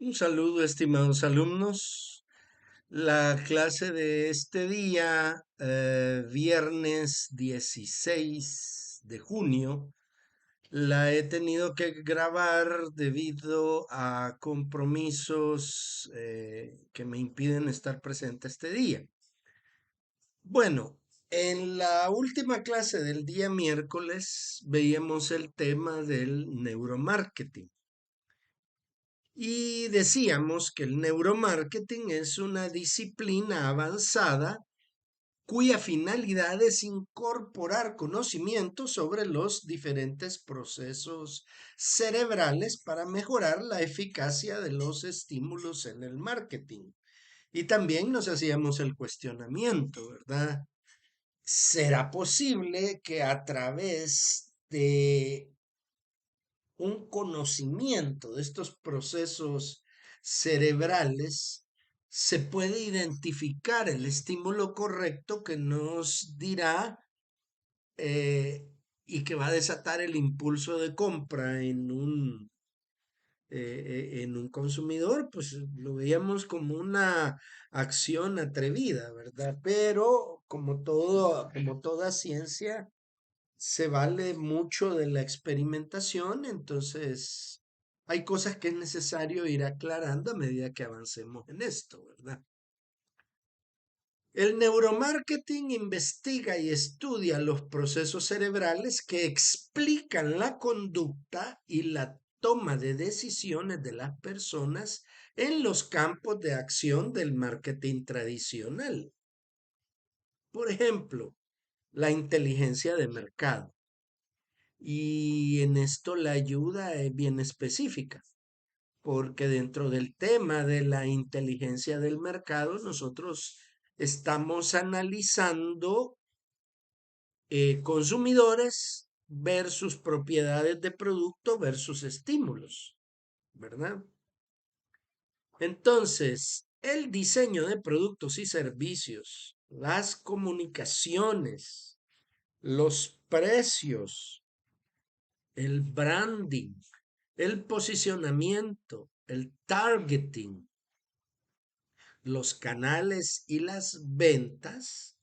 Un saludo, estimados alumnos. La clase de este día, viernes 16 de junio, la he tenido que grabar debido a compromisos que me impiden estar presente este día. Bueno, en la última clase del día miércoles veíamos el tema del neuromarketing. Y decíamos que el neuromarketing es una disciplina avanzada cuya finalidad es incorporar conocimiento sobre los diferentes procesos cerebrales para mejorar la eficacia de los estímulos en el marketing. Y también nos hacíamos el cuestionamiento, ¿verdad? ¿Será posible que a través de un conocimiento de estos procesos cerebrales, se puede identificar el estímulo correcto que nos dirá eh, y que va a desatar el impulso de compra en un consumidor? Pues lo veíamos como una acción atrevida, ¿verdad? Pero como toda ciencia, se vale mucho de la experimentación, entonces hay cosas que es necesario ir aclarando a medida que avancemos en esto, ¿verdad? El neuromarketing investiga y estudia los procesos cerebrales que explican la conducta y la toma de decisiones de las personas en los campos de acción del marketing tradicional. Por ejemplo, la inteligencia de mercado. Y en esto la ayuda es bien específica, porque dentro del tema de la inteligencia del mercado, nosotros estamos analizando consumidores versus propiedades de producto versus estímulos, ¿verdad? Entonces, el diseño de productos y servicios, las comunicaciones, los precios, el branding, el posicionamiento, el targeting, los canales y las ventas,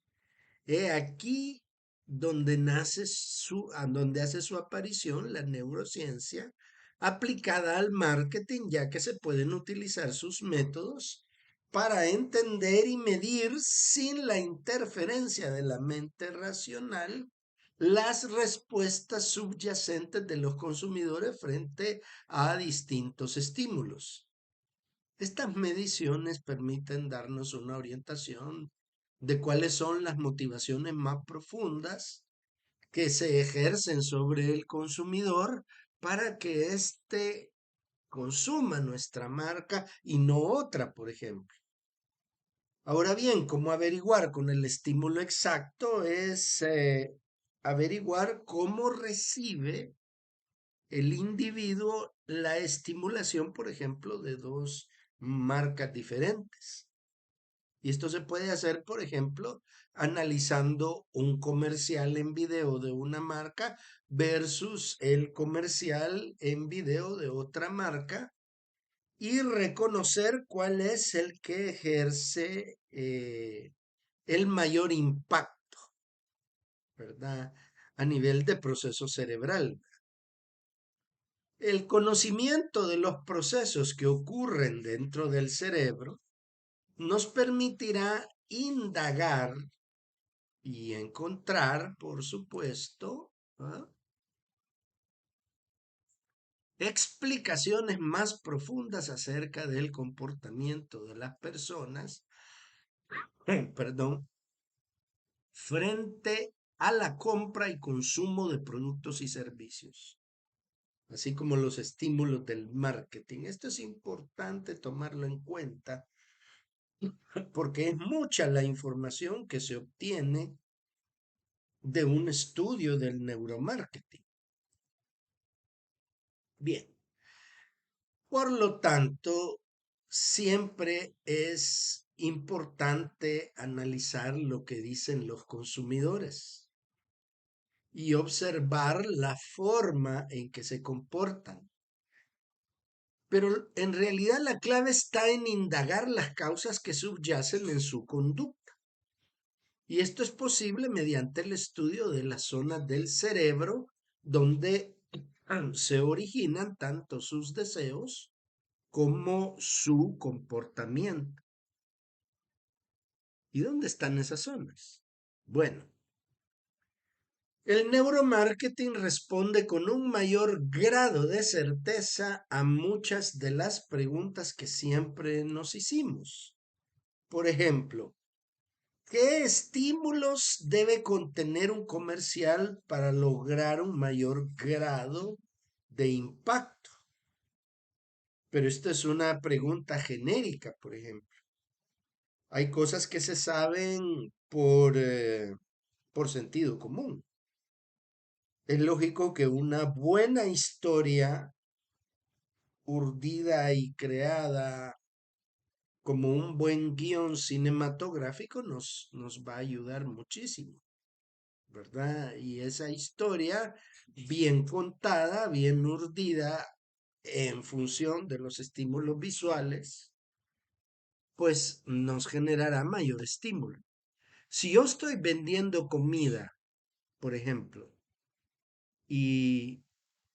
he aquí donde hace su aparición la neurociencia aplicada al marketing, ya que se pueden utilizar sus métodos para entender y medir sin la interferencia de la mente racional las respuestas subyacentes de los consumidores frente a distintos estímulos. Estas mediciones permiten darnos una orientación de cuáles son las motivaciones más profundas que se ejercen sobre el consumidor para que éste consuma nuestra marca y no otra, por ejemplo. Ahora bien, ¿cómo averiguar con el estímulo exacto? Es averiguar cómo recibe el individuo la estimulación, por ejemplo, de dos marcas diferentes. Y esto se puede hacer, por ejemplo, analizando un comercial en video de una marca versus el comercial en video de otra marca y reconocer cuál es el que ejerce el mayor impacto, ¿verdad? A nivel de proceso cerebral. El conocimiento de los procesos que ocurren dentro del cerebro nos permitirá indagar y encontrar, por supuesto, ¿ah? Explicaciones más profundas acerca del comportamiento de las personas, perdón, frente a la compra y consumo de productos y servicios, así como los estímulos del marketing. Esto es importante tomarlo en cuenta porque es mucha la información que se obtiene de un estudio del neuromarketing. Bien, por lo tanto, siempre es importante analizar lo que dicen los consumidores y observar la forma en que se comportan. pero en realidad la clave está en indagar las causas que subyacen en su conducta. Y esto es posible mediante el estudio de las zonas del cerebro donde se originan tanto sus deseos como su comportamiento. ¿Y dónde están esas zonas? Bueno, el neuromarketing responde con un mayor grado de certeza a muchas de las preguntas que siempre nos hicimos. Por ejemplo, ¿qué estímulos debe contener un comercial para lograr un mayor grado de impacto? Pero esto es una pregunta genérica, por ejemplo. Hay cosas que se saben por sentido común. Es lógico que una buena historia urdida y creada como un buen guión cinematográfico nos va a ayudar muchísimo, ¿verdad? Y esa historia bien contada, bien urdida en función de los estímulos visuales, pues nos generará mayor estímulo. Si yo estoy vendiendo comida, por ejemplo, y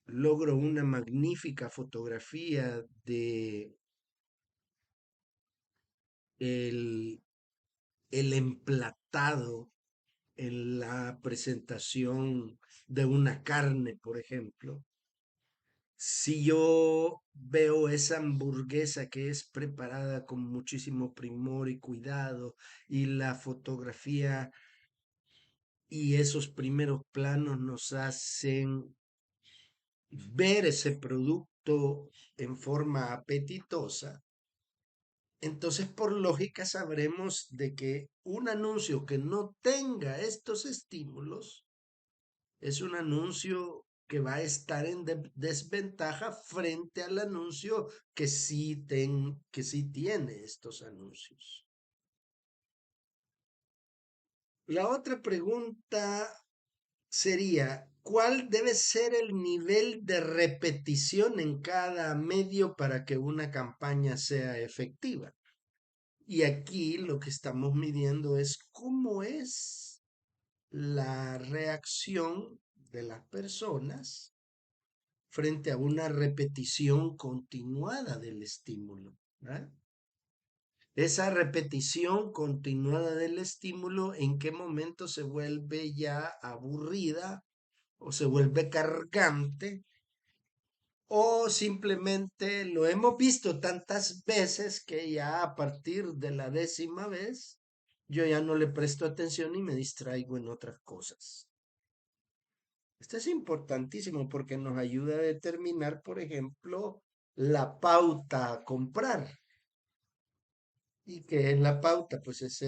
logro una magnífica fotografía de el, el emplatado en la presentación de una carne, por ejemplo. Si yo veo esa hamburguesa que es preparada con muchísimo primor y cuidado y la fotografía y esos primeros planos nos hacen ver ese producto en forma apetitosa, entonces por lógica sabremos de que un anuncio que no tenga estos estímulos es un anuncio que va a estar en desventaja frente al anuncio que sí tiene estos anuncios. La otra pregunta sería, ¿cuál debe ser el nivel de repetición en cada medio para que una campaña sea efectiva? Y aquí lo que estamos midiendo es cómo es la reacción de las personas frente a una repetición continuada del estímulo, ¿verdad? Esa repetición continuada del estímulo, ¿en qué momento se vuelve ya aburrida o se vuelve cargante o simplemente lo hemos visto tantas veces que ya a partir de la 10ª vez yo ya no le presto atención y me distraigo en otras cosas? Esto es importantísimo porque nos ayuda a determinar, por ejemplo, la pauta a comprar. ¿Y qué es la pauta? Pues es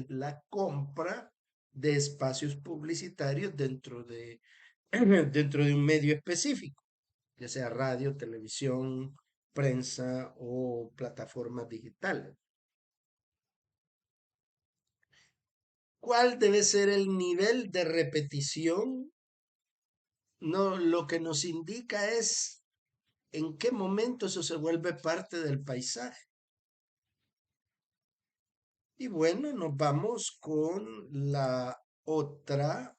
la compra de espacios publicitarios dentro de un medio específico, ya sea radio, televisión, prensa o plataformas digitales. ¿Cuál debe ser el nivel de repetición? No, lo que nos indica es en qué momento eso se vuelve parte del paisaje. Y bueno, nos vamos con la otra.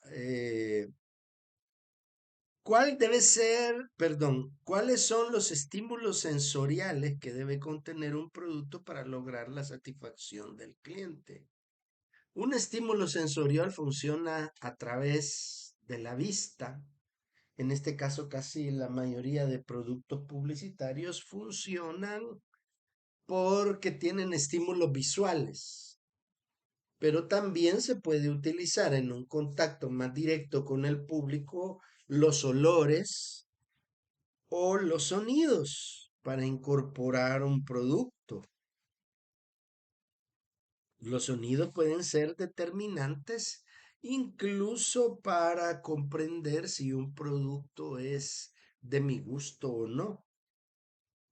¿Cuáles son los estímulos sensoriales que debe contener un producto para lograr la satisfacción del cliente? Un estímulo sensorial funciona a través de la vista. En este caso, casi la mayoría de productos publicitarios funcionan porque tienen estímulos visuales, pero también se puede utilizar en un contacto más directo con el público los olores o los sonidos para incorporar un producto. Los sonidos pueden ser determinantes incluso para comprender si un producto es de mi gusto o no.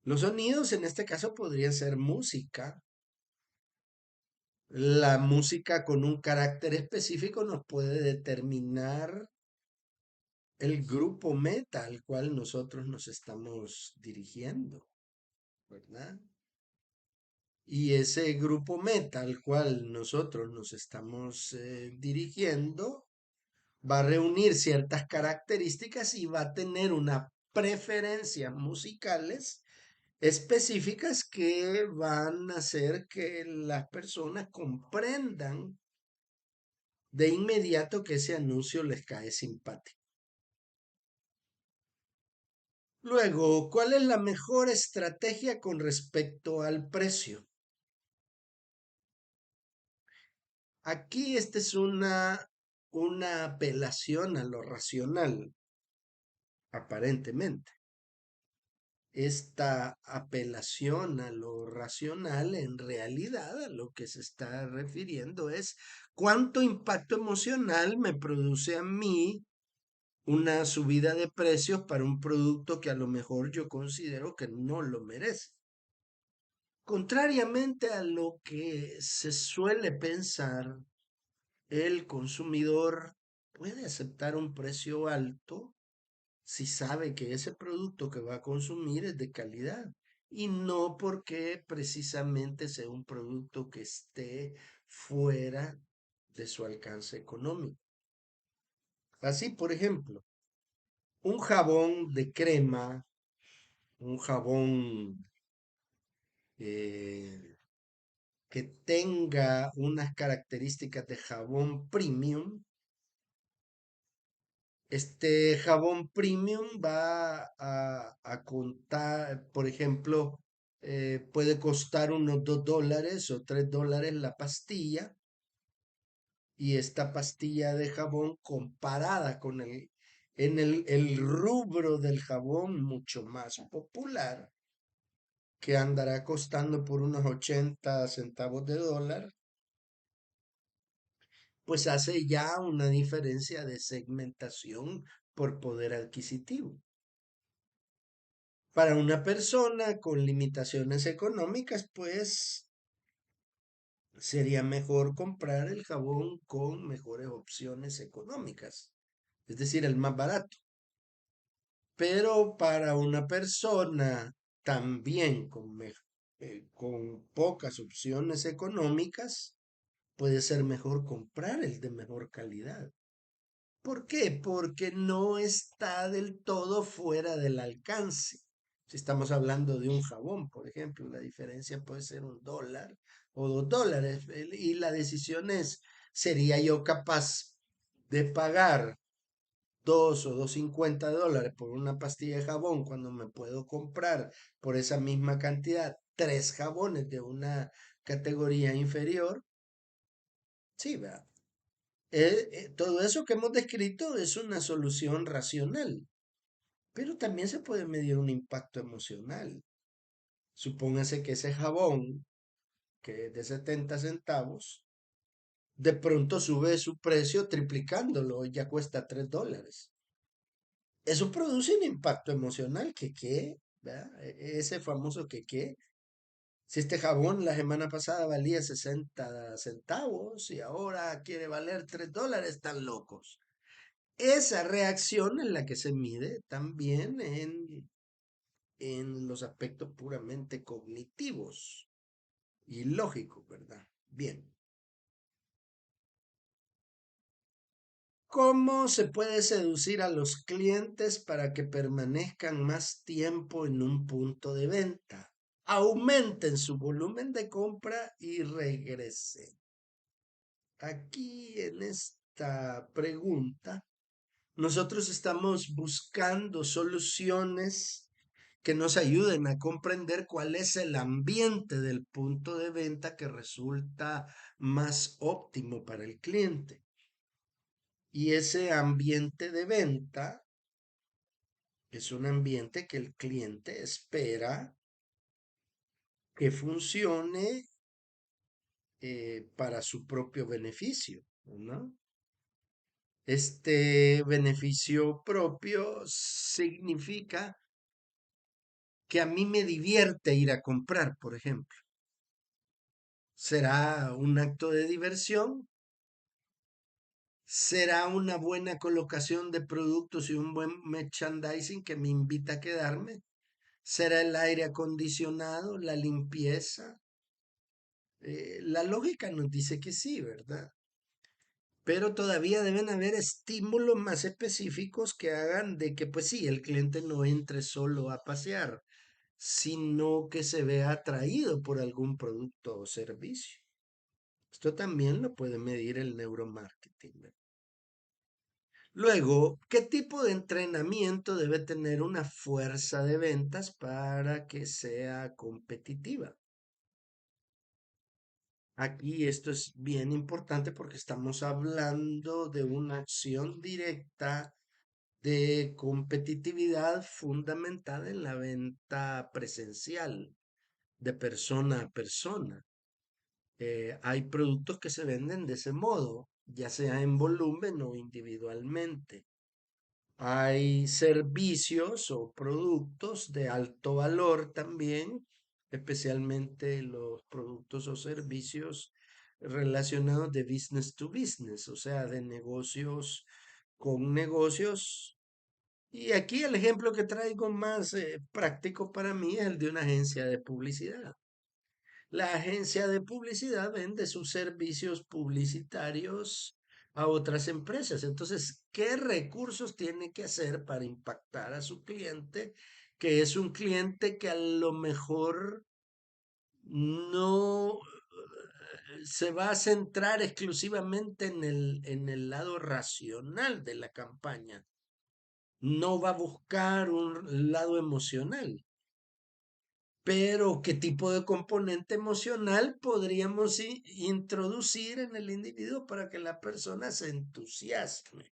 Los sonidos en este caso podrían ser música. La música con un carácter específico nos puede determinar el grupo meta al cual nosotros nos estamos dirigiendo. ¿verdad? Y ese grupo meta al cual nosotros nos estamos dirigiendo va a reunir ciertas características y va a tener unas preferencias musicales específicas que van a hacer que las personas comprendan de inmediato que ese anuncio les cae simpático. Luego, ¿cuál es la mejor estrategia con respecto al precio? Aquí esta es una apelación a lo racional, aparentemente. Esta apelación a lo racional, en realidad, a lo que se está refiriendo es cuánto impacto emocional me produce a mí una subida de precios para un producto que a lo mejor yo considero que no lo merece. Contrariamente a lo que se suele pensar, el consumidor puede aceptar un precio alto si sabe que ese producto que va a consumir es de calidad y no porque precisamente sea un producto que esté fuera de su alcance económico. Así, por ejemplo, un jabón de crema, un jabón eh, que tenga unas características de jabón premium. Este jabón premium va a contar, por ejemplo, puede costar unos $2 o $3 la pastilla, y esta pastilla de jabón comparada con el rubro del jabón mucho más popular, que andará costando por unos 80 centavos de dólar, pues hace ya una diferencia de segmentación por poder adquisitivo. Para una persona con limitaciones económicas, pues sería mejor comprar el jabón con mejores opciones económicas, es decir, el más barato. Pero para una persona también con pocas opciones económicas, puede ser mejor comprar el de mejor calidad. ¿Por qué? Porque no está del todo fuera del alcance. Si estamos hablando de un jabón, por ejemplo, la diferencia puede ser $1 o $2. Y la decisión es, ¿sería yo capaz de pagar 2 o $2.50 por una pastilla de jabón cuando me puedo comprar por esa misma cantidad 3 jabones de una categoría inferior? Sí, ¿verdad? Todo eso que hemos descrito es una solución racional, pero también se puede medir un impacto emocional. Supóngase que ese jabón, que es de 70 centavos, de pronto sube su precio triplicándolo, ya cuesta $3. Eso produce un impacto emocional, que qué, ¿verdad? Ese famoso que qué. Si este jabón la semana pasada valía 60 centavos y ahora quiere valer $3, están locos. Esa reacción es la que se mide también en los aspectos puramente cognitivos y lógicos, ¿verdad? Bien. ¿Cómo se puede seducir a los clientes para que permanezcan más tiempo en un punto de venta? Aumenten su volumen de compra y regresen. Aquí en esta pregunta, nosotros estamos buscando soluciones que nos ayuden a comprender cuál es el ambiente del punto de venta que resulta más óptimo para el cliente. Y ese ambiente de venta es un ambiente que el cliente espera que funcione para su propio beneficio, ¿no? Este beneficio propio significa que a mí me divierte ir a comprar, por ejemplo. ¿Será un acto de diversión? ¿Será una buena colocación de productos y un buen merchandising que me invita a quedarme? ¿Será el aire acondicionado, la limpieza? La lógica nos dice que sí, ¿verdad? Pero todavía deben haber estímulos más específicos que hagan de que, pues sí, el cliente no entre solo a pasear, sino que se vea atraído por algún producto o servicio. Esto también lo puede medir el neuromarketing, ¿verdad? Luego, ¿qué tipo de entrenamiento debe tener una fuerza de ventas para que sea competitiva? Aquí esto es bien importante porque estamos hablando de una acción directa de competitividad fundamentada en la venta presencial, de persona a persona. Hay productos que se venden de ese modo, ya sea en volumen o individualmente. Hay servicios o productos de alto valor también, especialmente los productos o servicios relacionados de business to business, o sea, de negocios con negocios. Y aquí el ejemplo que traigo más práctico para mí es el de una agencia de publicidad. La agencia de publicidad vende sus servicios publicitarios a otras empresas. Entonces, ¿qué recursos tiene que hacer para impactar a su cliente? Que es un cliente que a lo mejor no se va a centrar exclusivamente en el lado racional de la campaña. No va a buscar un lado emocional. Pero, ¿qué tipo de componente emocional podríamos introducir en el individuo para que la persona se entusiasme?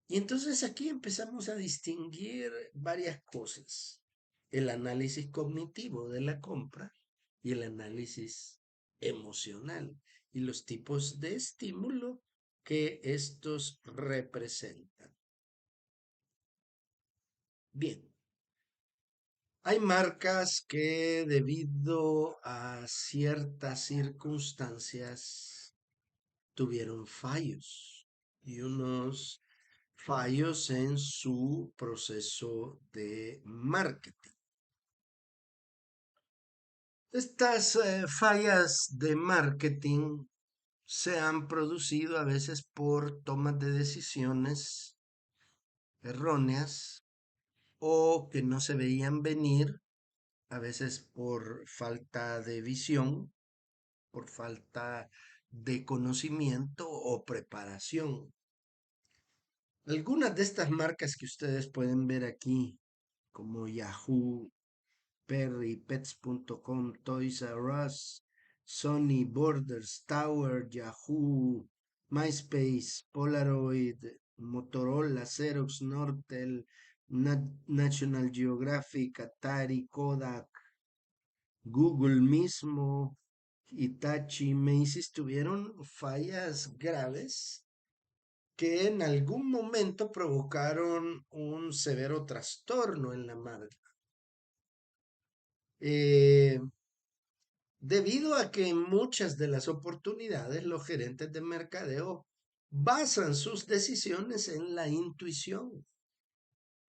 Y entonces aquí empezamos a distinguir varias cosas. El análisis cognitivo de la compra y el análisis emocional y los tipos de estímulo que estos representan. Bien, hay marcas que debido a ciertas circunstancias tuvieron fallos y unos fallos en su proceso de marketing. Estas fallas de marketing se han producido a veces por tomas de decisiones erróneas o que no se veían venir, a veces por falta de visión, por falta de conocimiento o preparación. Algunas de estas marcas que ustedes pueden ver aquí, como Yahoo, Perry, Pets.com, Toys R Us, Sony, Borders, Tower, Yahoo, MySpace, Polaroid, Motorola, Xerox, Nortel, National Geographic, Atari, Kodak, Google mismo, Hitachi, Macy's tuvieron fallas graves que en algún momento provocaron un severo trastorno en la marca. Eh, Debido a que en muchas de las oportunidades los gerentes de mercadeo basan sus decisiones en la intuición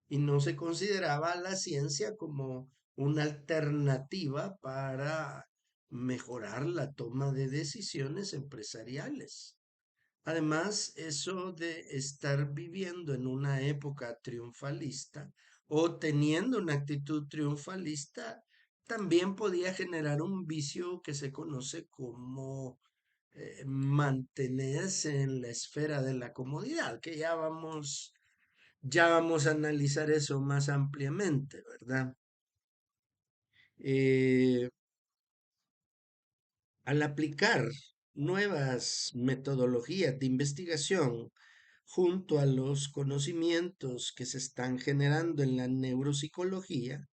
y no se consideraba la ciencia como una alternativa para mejorar la toma de decisiones empresariales. Además, eso de estar viviendo en una época triunfalista o teniendo una actitud triunfalista también podía generar un vicio que se conoce como mantenerse en la esfera de la comodidad, que ya vamos a analizar eso más ampliamente, ¿verdad? Eh, Al aplicar nuevas metodologías de investigación junto a los conocimientos que se están generando en la neuropsicología,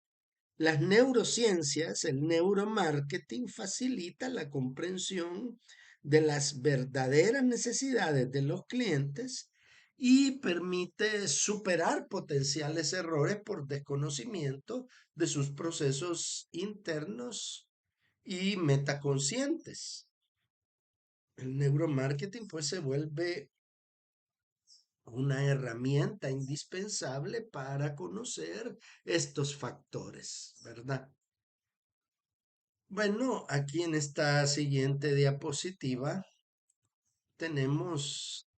las neurociencias, el neuromarketing facilita la comprensión de las verdaderas necesidades de los clientes y permite superar potenciales errores por desconocimiento de sus procesos internos y metaconscientes. El neuromarketing pues se vuelve una herramienta indispensable para conocer estos factores, ¿verdad? Bueno, aquí en esta siguiente diapositiva tenemos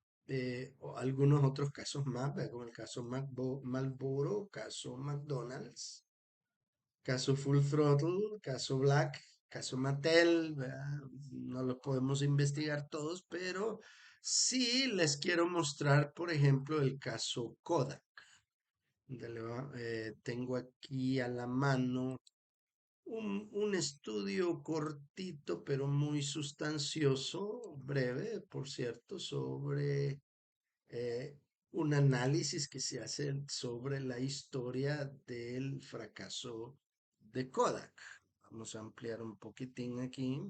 algunos otros casos más, ¿verdad? Como el caso Marlboro, caso McDonald's, caso Full Throttle, caso Black, caso Mattel, ¿verdad? No los podemos investigar todos, pero sí les quiero mostrar, por ejemplo, el caso Kodak. Tengo aquí a la mano un estudio cortito, pero muy sustancioso, breve, por cierto, sobre eh, un análisis que se hace sobre la historia del fracaso de Kodak. Vamos a ampliar un poquitín aquí.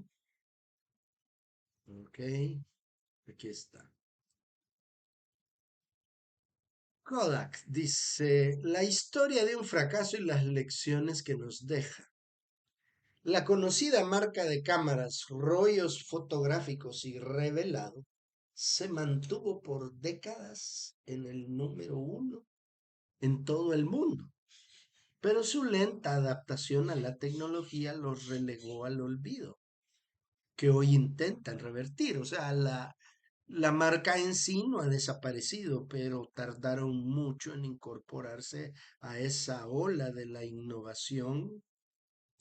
Ok, aquí está. Kodak dice, la historia de un fracaso y las lecciones que nos deja. La conocida marca de cámaras, rollos fotográficos y revelado se mantuvo por décadas en el número uno en todo el mundo, pero su lenta adaptación a la tecnología los relegó al olvido, que hoy intentan revertir. O sea, la marca en sí no ha desaparecido, pero tardaron mucho en incorporarse a esa ola de la innovación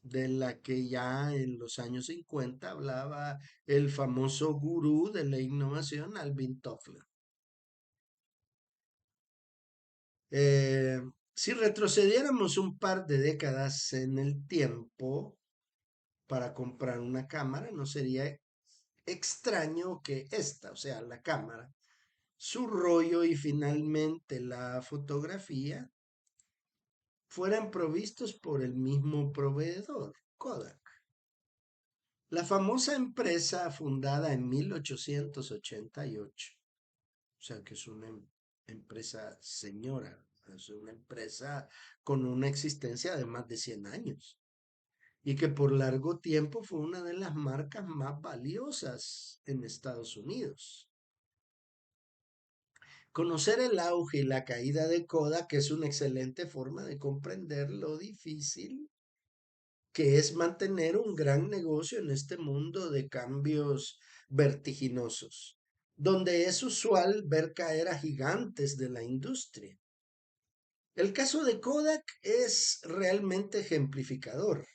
de la que ya en los años 50 hablaba el famoso gurú de la innovación, Alvin Toffler. Eh, si retrocediéramos un par de décadas en el tiempo para comprar una cámara, no sería extraño que esta, o sea, la cámara, su rollo y finalmente la fotografía fueran provistos por el mismo proveedor, Kodak. La famosa empresa fundada en 1888, o sea que es una empresa señora, es una empresa con una existencia de más de 100 años y que por largo tiempo fue una de las marcas más valiosas en Estados Unidos. Conocer el auge y la caída de Kodak es una excelente forma de comprender lo difícil que es mantener un gran negocio en este mundo de cambios vertiginosos, donde es usual ver caer a gigantes de la industria. El caso de Kodak es realmente ejemplificador.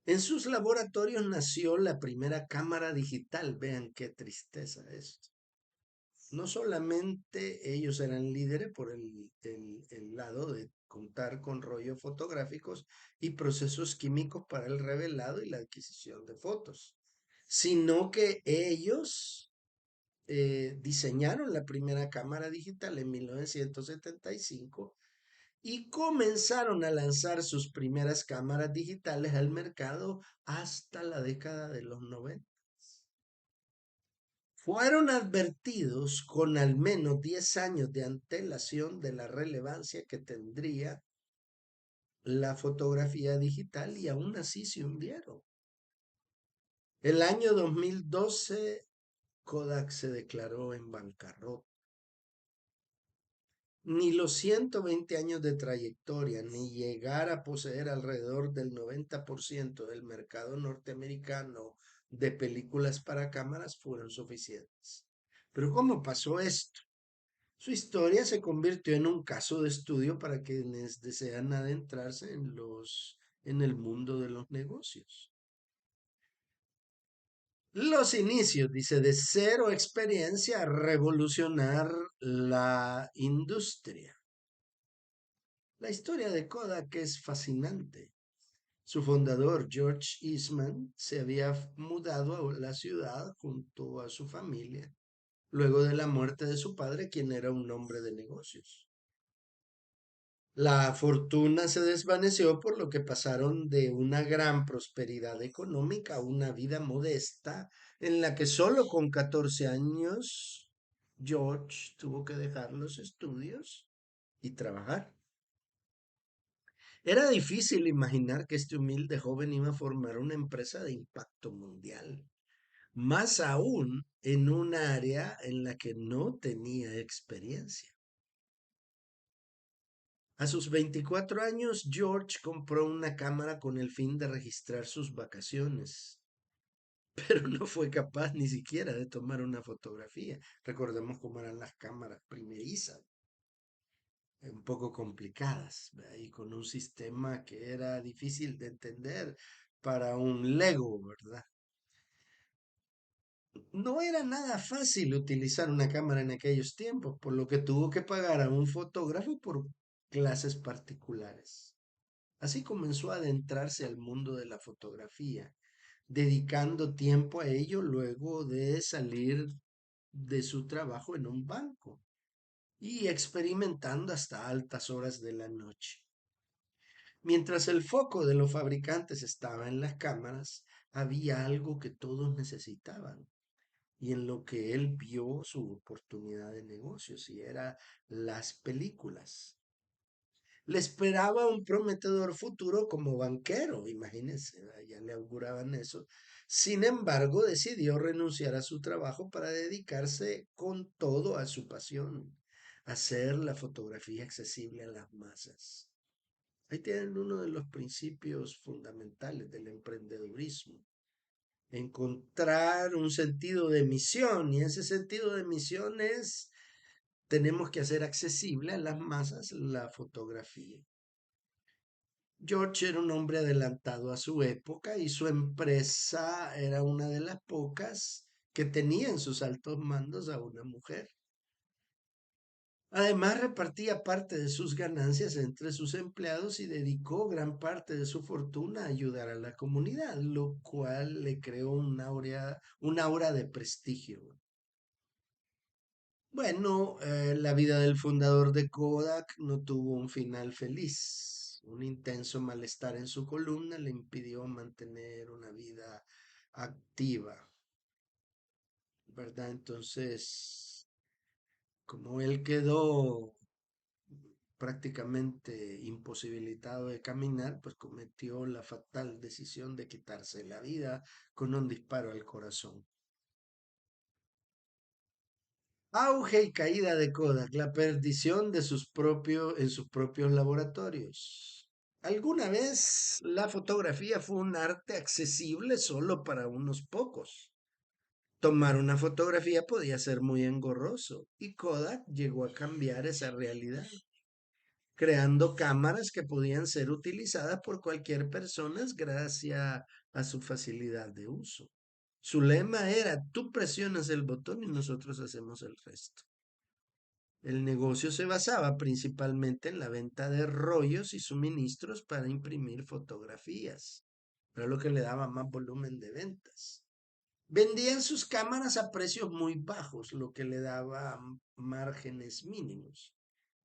En sus laboratorios nació la primera cámara digital. Vean qué tristeza esto. No solamente ellos eran líderes por el lado de contar con rollos fotográficos y procesos químicos para el revelado y la adquisición de fotos, sino que ellos diseñaron la primera cámara digital en 1975 y comenzaron a lanzar sus primeras cámaras digitales al mercado hasta la década de los 90. Fueron advertidos con al menos 10 años de antelación de la relevancia que tendría la fotografía digital y aún así se hundieron. El año 2012, Kodak se declaró en bancarrota. Ni los 120 años de trayectoria, ni llegar a poseer alrededor del 90% del mercado norteamericano de películas para cámaras fueron suficientes. Pero ¿cómo pasó esto? Su historia se convirtió en un caso de estudio para quienes desean adentrarse en el mundo de los negocios. Los inicios, dice, de cero experiencia a revolucionar la industria. La historia de Kodak es fascinante. Su fundador, George Eastman, se había mudado a la ciudad junto a su familia luego de la muerte de su padre, quien era un hombre de negocios. La fortuna se desvaneció por lo que pasaron de una gran prosperidad económica a una vida modesta en la que solo con 14 años George tuvo que dejar los estudios y trabajar. Era difícil imaginar que este humilde joven iba a formar una empresa de impacto mundial, más aún en un área en la que no tenía experiencia. A sus 24 años, George compró una cámara con el fin de registrar sus vacaciones, pero no fue capaz ni siquiera de tomar una fotografía. Recordemos cómo eran las cámaras primerizas, un poco complicadas, ¿verdad? Y con un sistema que era difícil de entender para un Lego, ¿verdad? No era nada fácil utilizar una cámara en aquellos tiempos, por lo que tuvo que pagar a un fotógrafo por clases particulares. Así comenzó a adentrarse al mundo de la fotografía, dedicando tiempo a ello luego de salir de su trabajo en un banco y experimentando hasta altas horas de la noche. Mientras el foco de los fabricantes estaba en las cámaras, había algo que todos necesitaban y en lo que él vio su oportunidad de negocios y era las películas. Le esperaba un prometedor futuro como banquero, imagínense, ¿verdad? Ya le auguraban eso. Sin embargo, decidió renunciar a su trabajo para dedicarse con todo a su pasión, hacer la fotografía accesible a las masas. Ahí tienen uno de los principios fundamentales del emprendedurismo, encontrar un sentido de misión, y ese sentido de misión es, tenemos que hacer accesible a las masas la fotografía. George era un hombre adelantado a su época y su empresa era una de las pocas que tenía en sus altos mandos a una mujer. Además, repartía parte de sus ganancias entre sus empleados y dedicó gran parte de su fortuna a ayudar a la comunidad, lo cual le creó un aura de prestigio. Bueno, la vida del fundador de Kodak no tuvo un final feliz. Un intenso malestar en su columna le impidió mantener una vida activa, ¿verdad? Entonces, como él quedó prácticamente imposibilitado de caminar, pues cometió la fatal decisión de quitarse la vida con un disparo al corazón. Auge y caída de Kodak, la perdición de en sus propios laboratorios. Alguna vez la fotografía fue un arte accesible solo para unos pocos. Tomar una fotografía podía ser muy engorroso y Kodak llegó a cambiar esa realidad, creando cámaras que podían ser utilizadas por cualquier persona gracias a su facilidad de uso. Su lema era, tú presionas el botón y nosotros hacemos el resto. El negocio se basaba principalmente en la venta de rollos y suministros para imprimir fotografías. Era lo que le daba más volumen de ventas. Vendían sus cámaras a precios muy bajos, lo que le daba márgenes mínimos.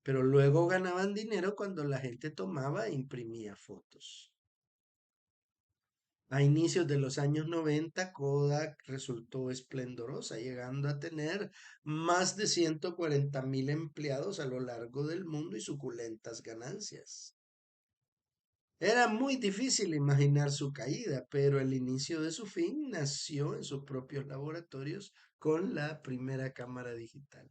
Pero luego ganaban dinero cuando la gente tomaba e imprimía fotos. A inicios de los años 90, Kodak resultó esplendorosa, llegando a tener más de 140.000 empleados a lo largo del mundo y suculentas ganancias. Era muy difícil imaginar su caída, pero el inicio de su fin nació en sus propios laboratorios con la primera cámara digital.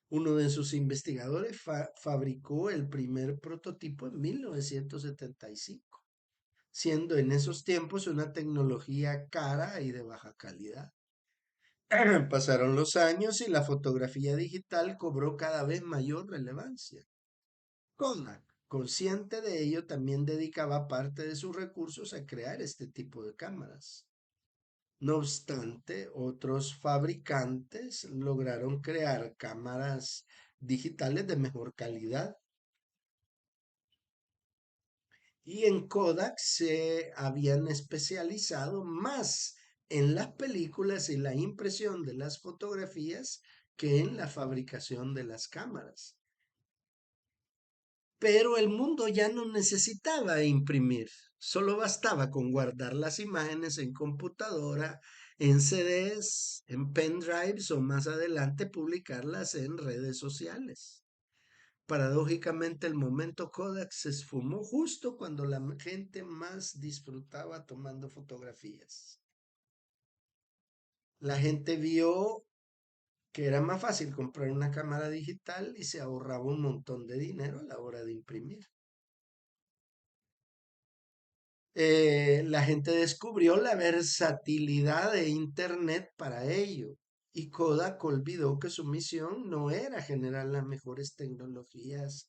Uno de sus investigadores fabricó el primer prototipo en 1975, siendo en esos tiempos una tecnología cara y de baja calidad. Pasaron los años y la fotografía digital cobró cada vez mayor relevancia. Kodak, consciente de ello, también dedicaba parte de sus recursos a crear este tipo de cámaras. No obstante, otros fabricantes lograron crear cámaras digitales de mejor calidad y en Kodak se habían especializado más en las películas y la impresión de las fotografías que en la fabricación de las cámaras. Pero el mundo ya no necesitaba imprimir, solo bastaba con guardar las imágenes en computadora, en CDs, en pendrives o más adelante publicarlas en redes sociales. Paradójicamente, el momento Kodak se esfumó justo cuando la gente más disfrutaba tomando fotografías. La gente vio que era más fácil comprar una cámara digital y se ahorraba un montón de dinero a la hora de imprimir. La gente descubrió la versatilidad de Internet para ello. Y Kodak olvidó que su misión no era generar las mejores tecnologías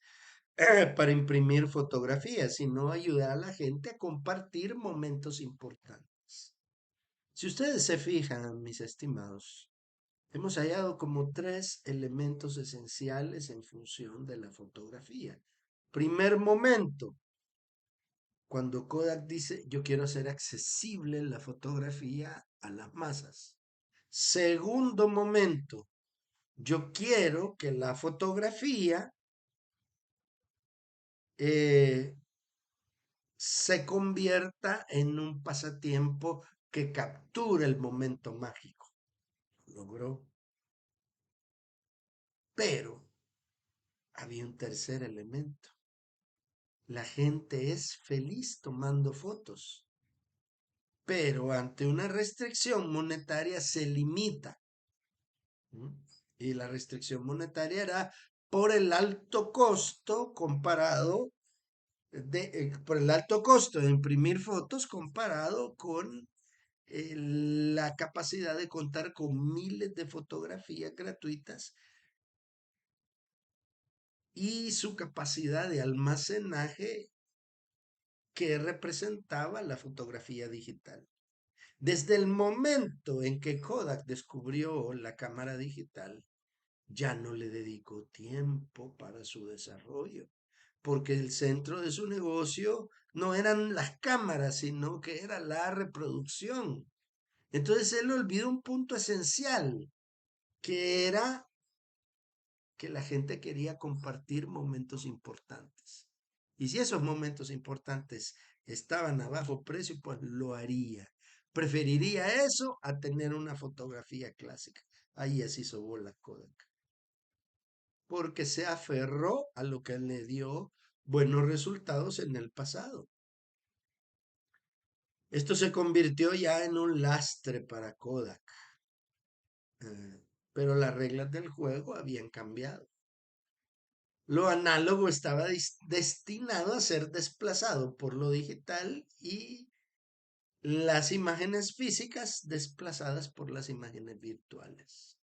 para imprimir fotografías, sino ayudar a la gente a compartir momentos importantes. Si ustedes se fijan, mis estimados, hemos hallado como tres elementos esenciales en función de la fotografía. Primer momento, cuando Kodak dice, yo quiero hacer accesible la fotografía a las masas. Segundo momento, yo quiero que la fotografía eh, se convierta en un pasatiempo que capture el momento mágico. Lo logró. Pero había un tercer elemento. La gente es feliz tomando fotos, pero ante una restricción monetaria se limita. ¿Mm? Y la restricción monetaria era por el alto costo comparado por el alto costo de imprimir fotos comparado con la capacidad de contar con miles de fotografías gratuitas y su capacidad de almacenaje que representaba la fotografía digital. Desde el momento en que Kodak descubrió la cámara digital, ya no le dedicó tiempo para su desarrollo, porque el centro de su negocio no eran las cámaras, sino que era la reproducción. Entonces él olvidó un punto esencial, que era que la gente quería compartir momentos importantes. Y si esos momentos importantes estaban a bajo precio, pues lo haría. Preferiría eso a tener una fotografía clásica. Ahí así hizo bola Kodak. Porque se aferró a lo que le dio buenos resultados en el pasado. Esto se convirtió ya en un lastre para Kodak. Pero las reglas del juego habían cambiado. Lo análogo estaba destinado a ser desplazado por lo digital y las imágenes físicas desplazadas por las imágenes virtuales.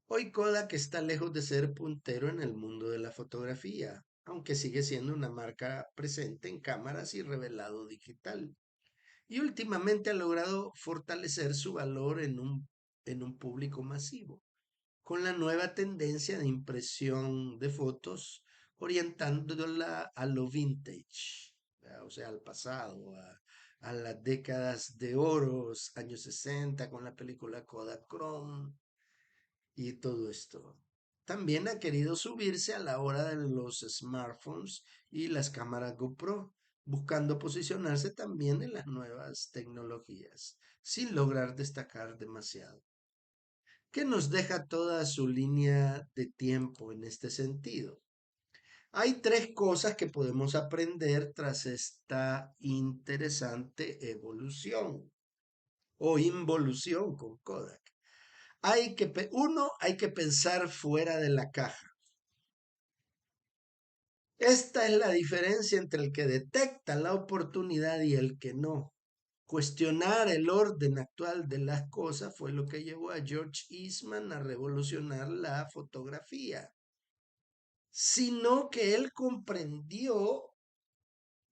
Hoy Kodak está lejos de ser puntero en el mundo de la fotografía, aunque sigue siendo una marca presente en cámaras y revelado digital. Y últimamente ha logrado fortalecer su valor en un público masivo con la nueva tendencia de impresión de fotos, orientándola a lo vintage, o sea, al pasado, a las décadas de oro, años 60, con la película Kodachrome y todo esto. También ha querido subirse a la hora de los smartphones y las cámaras GoPro, buscando posicionarse también en las nuevas tecnologías, sin lograr destacar demasiado. ¿Qué nos deja toda su línea de tiempo en este sentido? Hay tres cosas que podemos aprender tras esta interesante evolución o involución con Kodak. Uno, hay que pensar fuera de la caja. Esta es la diferencia entre el que detecta la oportunidad y el que no. Cuestionar el orden actual de las cosas fue lo que llevó a George Eastman a revolucionar la fotografía, sino que él comprendió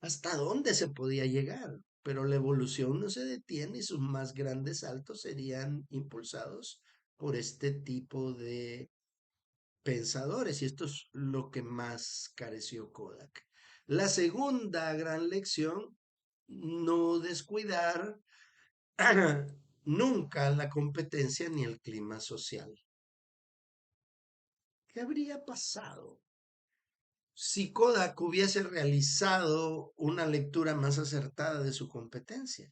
hasta dónde se podía llegar. Pero la evolución no se detiene y sus más grandes saltos serían impulsados por este tipo de pensadores, y esto es lo que más careció Kodak. La segunda gran lección, no descuidar nunca la competencia ni el clima social. ¿Qué habría pasado si Kodak hubiese realizado una lectura más acertada de su competencia?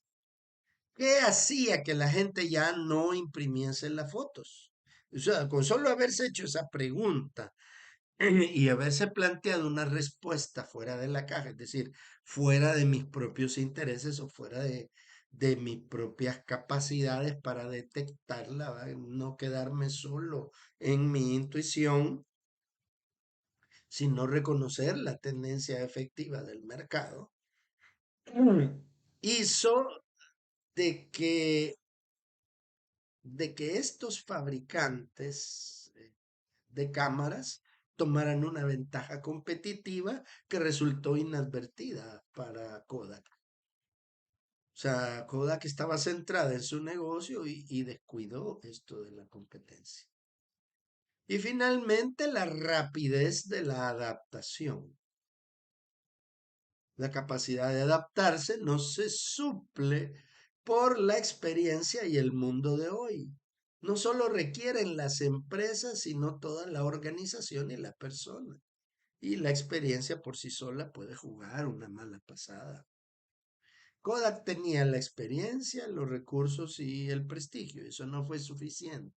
¿Qué hacía que la gente ya no imprimiese las fotos? O sea, con solo haberse hecho esa pregunta y haberse planteado una respuesta fuera de la caja, es decir, fuera de mis propios intereses o fuera de mis propias capacidades para detectarla, ¿va? No quedarme solo en mi intuición, sino reconocer la tendencia efectiva del mercado, hizo de que, de que estos fabricantes de cámaras tomaran una ventaja competitiva que resultó inadvertida para Kodak. O sea, Kodak estaba centrada en su negocio y descuidó esto de la competencia. Y finalmente la rapidez de la adaptación. La capacidad de adaptarse no se suple por la experiencia y el mundo de hoy. No solo requieren las empresas, sino toda la organización y la persona. Y la experiencia por sí sola puede jugar una mala pasada. Kodak tenía la experiencia, los recursos y el prestigio. Eso no fue suficiente.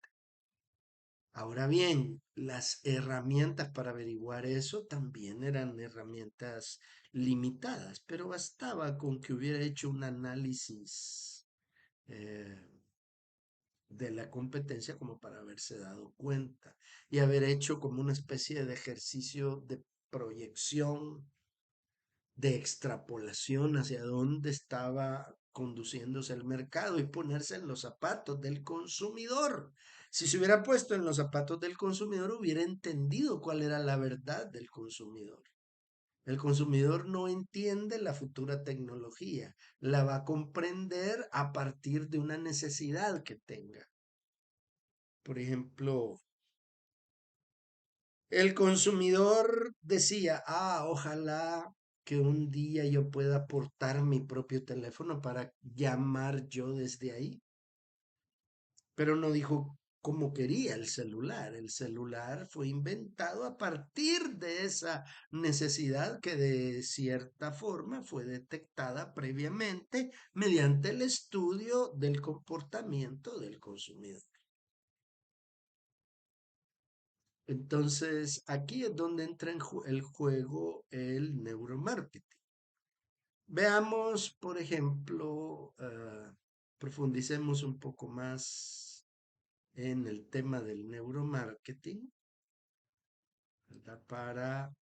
Ahora bien, las herramientas para averiguar eso también eran herramientas limitadas, pero bastaba con que hubiera hecho un análisis eh, de la competencia como para haberse dado cuenta y haber hecho como una especie de ejercicio de proyección, de extrapolación hacia dónde estaba conduciéndose el mercado y ponerse en los zapatos del consumidor. Si se hubiera puesto en los zapatos del consumidor, hubiera entendido cuál era la verdad del consumidor. El consumidor no entiende la futura tecnología, la va a comprender a partir de una necesidad que tenga. Por ejemplo, el consumidor decía, ojalá que un día yo pueda portar mi propio teléfono para llamar yo desde ahí, pero no dijo cómo quería el celular. El celular fue inventado a partir de esa necesidad que de cierta forma fue detectada previamente mediante el estudio del comportamiento del consumidor. Entonces, aquí es donde entra en el juego el neuromarketing. Veamos, por ejemplo, profundicemos un poco más en el tema del neuromarketing, ¿verdad? Para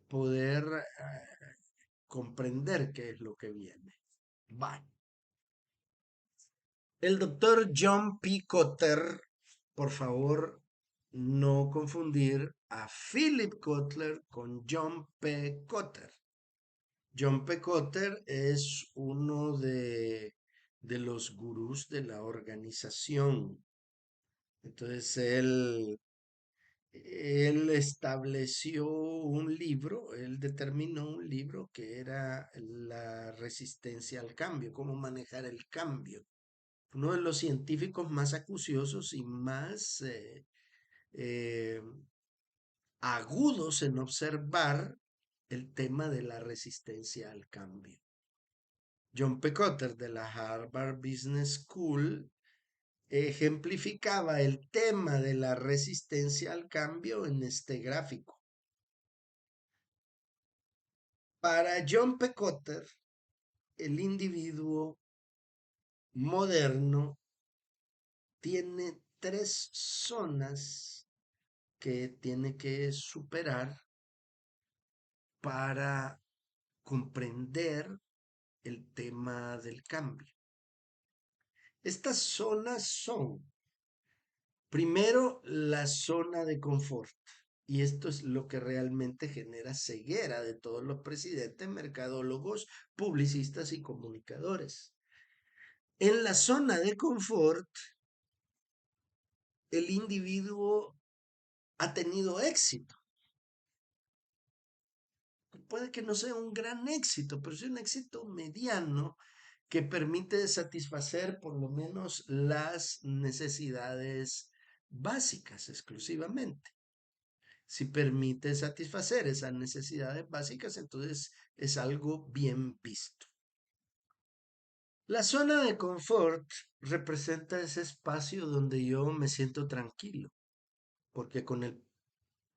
poder comprender qué es lo que viene. Vale. El doctor John P. Kotter, por favor, no confundir a Philip Kotler con John P. Kotter. John P. Kotter es uno de los gurús de la organización. Entonces, él estableció un libro, él determinó un libro que era la resistencia al cambio, cómo manejar el cambio. Uno de los científicos más acuciosos y más eh, agudos en observar el tema de la resistencia al cambio. John P. Cotter de la Harvard Business School ejemplificaba el tema de la resistencia al cambio en este gráfico. Para John P. Cotter, el individuo moderno tiene tres zonas que tiene que superar para comprender el tema del cambio. Estas zonas son, primero, la zona de confort. Y esto es lo que realmente genera ceguera de todos los presidentes, mercadólogos, publicistas y comunicadores. En la zona de confort, el individuo ha tenido éxito. Puede que no sea un gran éxito, pero es un éxito mediano que permite satisfacer por lo menos las necesidades básicas exclusivamente. Si permite satisfacer esas necesidades básicas, entonces es algo bien visto. La zona de confort representa ese espacio donde yo me siento tranquilo, porque con el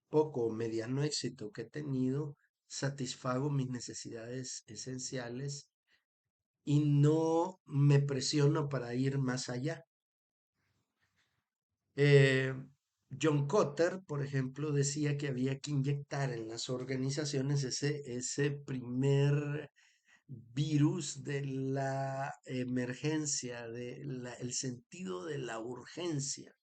poco o mediano éxito que he tenido, satisfago mis necesidades esenciales y no me presiono para ir más allá. Eh, John Kotter, por ejemplo, decía que había que inyectar en las organizaciones ese primer virus de la emergencia, el sentido de la urgencia.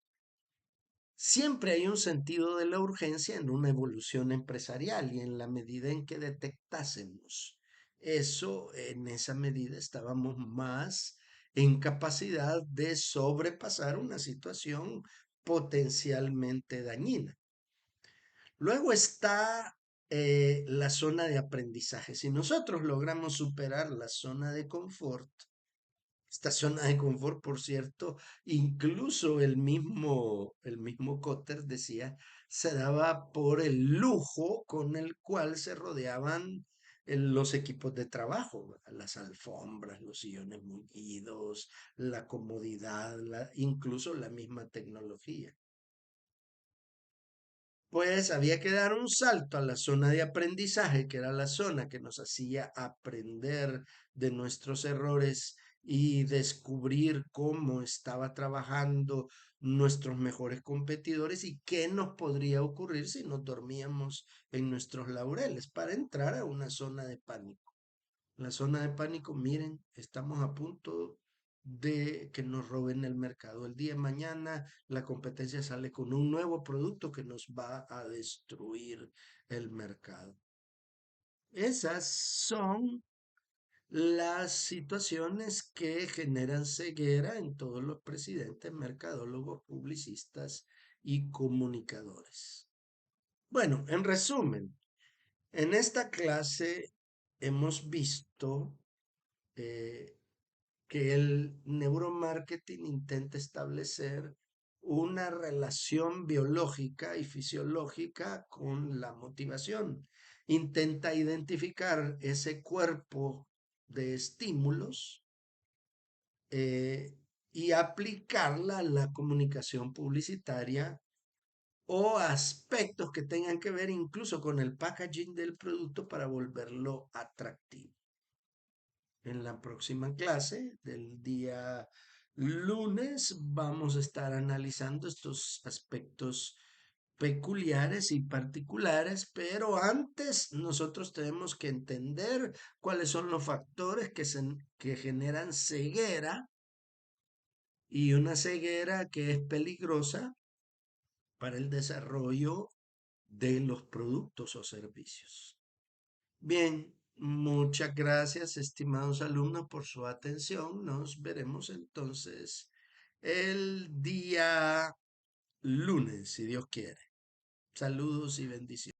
Siempre hay un sentido de la urgencia en una evolución empresarial y en la medida en que detectásemos eso, en esa medida estábamos más en capacidad de sobrepasar una situación potencialmente dañina. Luego está la zona de aprendizaje. Si nosotros logramos superar la zona de confort, esta zona de confort, por cierto, incluso el mismo Cotter decía, se daba por el lujo con el cual se rodeaban los equipos de trabajo, ¿verdad? Las alfombras, los sillones mullidos, la comodidad, incluso la misma tecnología. Pues había que dar un salto a la zona de aprendizaje, que era la zona que nos hacía aprender de nuestros errores y descubrir cómo estaba trabajando nuestros mejores competidores y qué nos podría ocurrir si nos dormíamos en nuestros laureles para entrar a una zona de pánico. La zona de pánico, miren, estamos a punto de que nos roben el mercado. El día de mañana la competencia sale con un nuevo producto que nos va a destruir el mercado. Esas son las situaciones que generan ceguera en todos los presidentes, mercadólogos, publicistas y comunicadores. Bueno, en resumen, en esta clase hemos visto eh, que el neuromarketing intenta establecer una relación biológica y fisiológica con la motivación. Intenta identificar ese cuerpo de estímulos eh, y aplicarla a la comunicación publicitaria o aspectos que tengan que ver incluso con el packaging del producto para volverlo atractivo. En la próxima clase del día lunes vamos a estar analizando estos aspectos peculiares y particulares, pero antes nosotros tenemos que entender cuáles son los factores que generan ceguera y una ceguera que es peligrosa para el desarrollo de los productos o servicios. Bien, muchas gracias, estimados alumnos, por su atención. Nos veremos entonces el día lunes, si Dios quiere. Saludos y bendiciones.